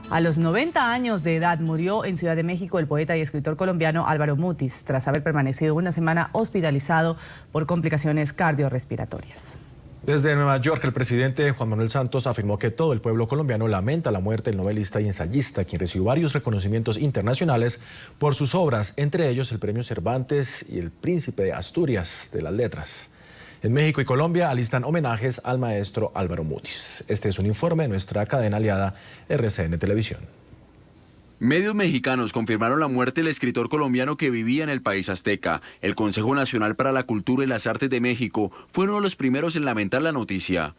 A los 90 años de edad murió en Ciudad de México el poeta y escritor colombiano Álvaro Mutis, tras haber permanecido una semana hospitalizado por complicaciones cardiorrespiratorias. Desde Nueva York, el presidente Juan Manuel Santos afirmó que todo el pueblo colombiano lamenta la muerte del novelista y ensayista, quien recibió varios reconocimientos internacionales por sus obras, entre ellos el Premio Cervantes y el Príncipe de Asturias de las Letras. En México y Colombia alistan homenajes al maestro Álvaro Mutis. Este es un informe de nuestra cadena aliada RCN Televisión. Medios mexicanos confirmaron la muerte del escritor colombiano que vivía en el país azteca. El Consejo Nacional para la Cultura y las Artes de México fue uno de los primeros en lamentar la noticia.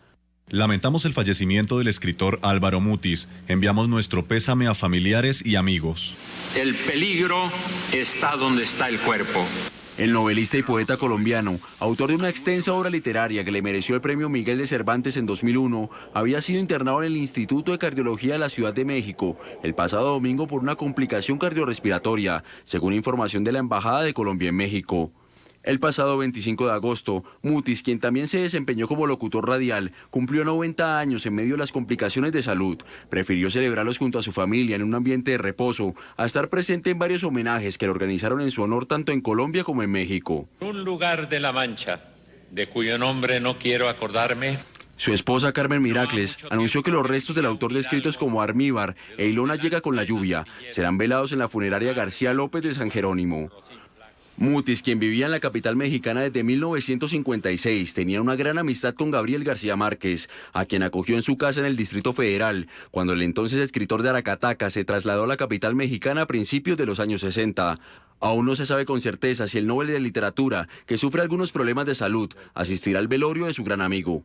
Lamentamos el fallecimiento del escritor Álvaro Mutis. Enviamos nuestro pésame a familiares y amigos. El peligro está donde está el cuerpo. El novelista y poeta colombiano, autor de una extensa obra literaria que le mereció el premio Miguel de Cervantes en 2001, había sido internado en el Instituto de Cardiología de la Ciudad de México el pasado domingo por una complicación cardiorrespiratoria, según información de la Embajada de Colombia en México. El pasado 25 de agosto, Mutis, quien también se desempeñó como locutor radial, cumplió 90 años en medio de las complicaciones de salud. Prefirió celebrarlos junto a su familia en un ambiente de reposo, a estar presente en varios homenajes que le organizaron en su honor tanto en Colombia como en México. Un lugar de La Mancha, de cuyo nombre no quiero acordarme. Su esposa Carmen Miracles anunció que los restos del autor de escritos como Armíbar e Ilona llega con la lluvia serán velados en la funeraria García López de San Jerónimo. Mutis, quien vivía en la capital mexicana desde 1956, tenía una gran amistad con Gabriel García Márquez, a quien acogió en su casa en el Distrito Federal, cuando el entonces escritor de Aracataca se trasladó a la capital mexicana a principios de los años 60. Aún no se sabe con certeza si el Nobel de Literatura, que sufre algunos problemas de salud, asistirá al velorio de su gran amigo.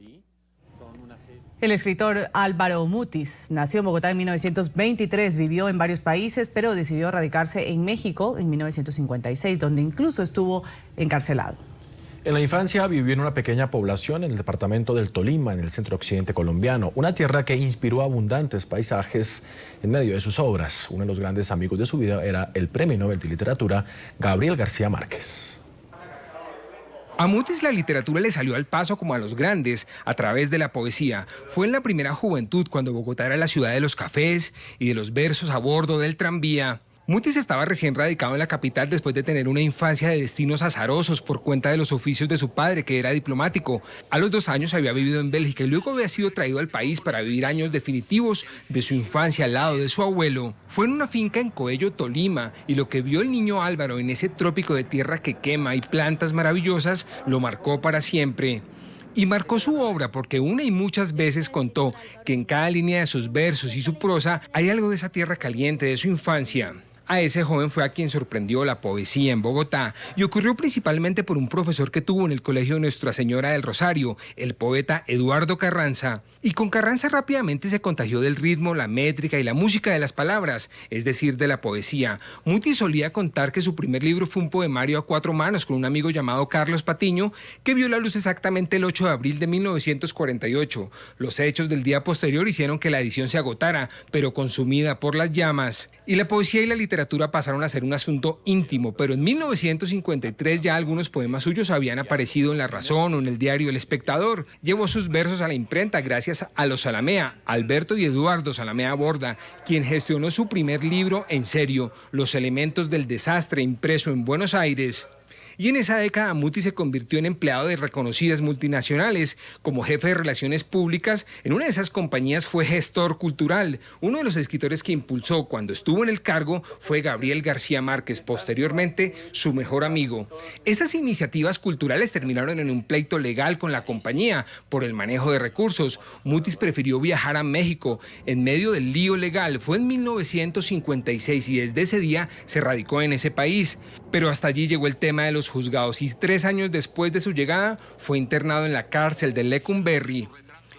El escritor Álvaro Mutis nació en Bogotá en 1923, vivió en varios países, pero decidió radicarse en México en 1956, donde incluso estuvo encarcelado. En la infancia vivió en una pequeña población en el departamento del Tolima, en el centro occidente colombiano, una tierra que inspiró abundantes paisajes en medio de sus obras. Uno de los grandes amigos de su vida era el Premio Nobel de Literatura, Gabriel García Márquez. A Mutis la literatura le salió al paso como a los grandes, a través de la poesía. Fue en la primera juventud, cuando Bogotá era la ciudad de los cafés y de los versos a bordo del tranvía. Mutis estaba recién radicado en la capital después de tener una infancia de destinos azarosos por cuenta de los oficios de su padre, que era diplomático. A los 2 años había vivido en Bélgica y luego había sido traído al país para vivir años definitivos de su infancia al lado de su abuelo. Fue en una finca en Coello, Tolima, y lo que vio el niño Álvaro en ese trópico de tierra que quema y plantas maravillosas lo marcó para siempre. Y marcó su obra porque una y muchas veces contó que en cada línea de sus versos y su prosa hay algo de esa tierra caliente de su infancia. A ese joven fue a quien sorprendió la poesía en Bogotá, y ocurrió principalmente por un profesor que tuvo en el Colegio Nuestra Señora del Rosario, el poeta Eduardo Carranza. Y con Carranza rápidamente se contagió del ritmo, la métrica y la música de las palabras, es decir, de la poesía. Mutis solía contar que su primer libro fue un poemario a 4 manos con un amigo llamado Carlos Patiño, que vio la luz exactamente el 8 de abril de 1948. Los hechos del día posterior hicieron que la edición se agotara, pero consumida por las llamas. Y la poesía y la literatura pasaron a ser un asunto íntimo, pero en 1953 ya algunos poemas suyos habían aparecido en La Razón o en el diario El Espectador. Llevó sus versos a la imprenta gracias a los Zalamea, Alberto y Eduardo Zalamea Borda, quien gestionó su primer libro en serio, Los Elementos del Desastre, impreso en Buenos Aires. Y en esa década Mutis se convirtió en empleado de reconocidas multinacionales. Como jefe de relaciones públicas, en una de esas compañías fue gestor cultural. Uno de los escritores que impulsó cuando estuvo en el cargo fue Gabriel García Márquez, posteriormente su mejor amigo. Esas iniciativas culturales terminaron en un pleito legal con la compañía por el manejo de recursos. Mutis prefirió viajar a México en medio del lío legal. Fue en 1956 y desde ese día se radicó en ese país. Pero hasta allí llegó el tema de los juzgados y 3 años después de su llegada fue internado en la cárcel de Lecumberri.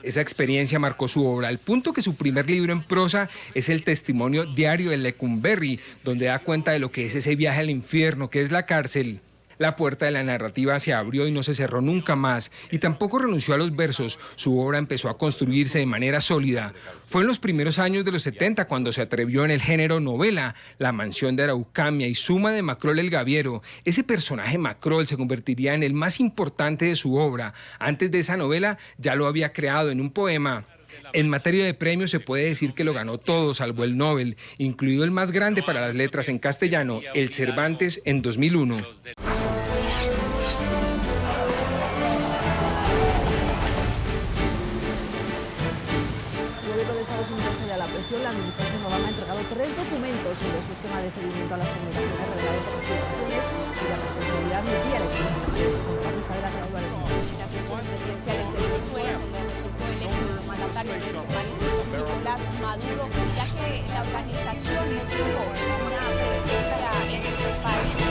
Esa experiencia marcó su obra, al punto que su primer libro en prosa es el testimonio diario de Lecumberri, donde da cuenta de lo que es ese viaje al infierno que es la cárcel. La puerta de la narrativa se abrió y no se cerró nunca más, y tampoco renunció a los versos. Su obra empezó a construirse de manera sólida. Fue en los primeros años de los 70 cuando se atrevió en el género novela, La Mansión de Araucamia y Suma de Macrol el Gaviero. Ese personaje Macrol se convertiría en el más importante de su obra. Antes de esa novela ya lo había creado en un poema. En materia de premios se puede decir que lo ganó todo, salvo el Nobel, incluido el más grande para las letras en castellano, el Cervantes, en 2001. La administración Obama ha entregado 3 documentos sobre su esquema de seguimiento a las comunicaciones revelado por las filtraciones cuya responsabilidad metía el exministro contratista de la Álvarez. Las elecciones presidenciales de Venezuela, donde resultó electo el mandatario de este país, Nicolás Maduro, ya que la organización no tuvo una presencia en este país.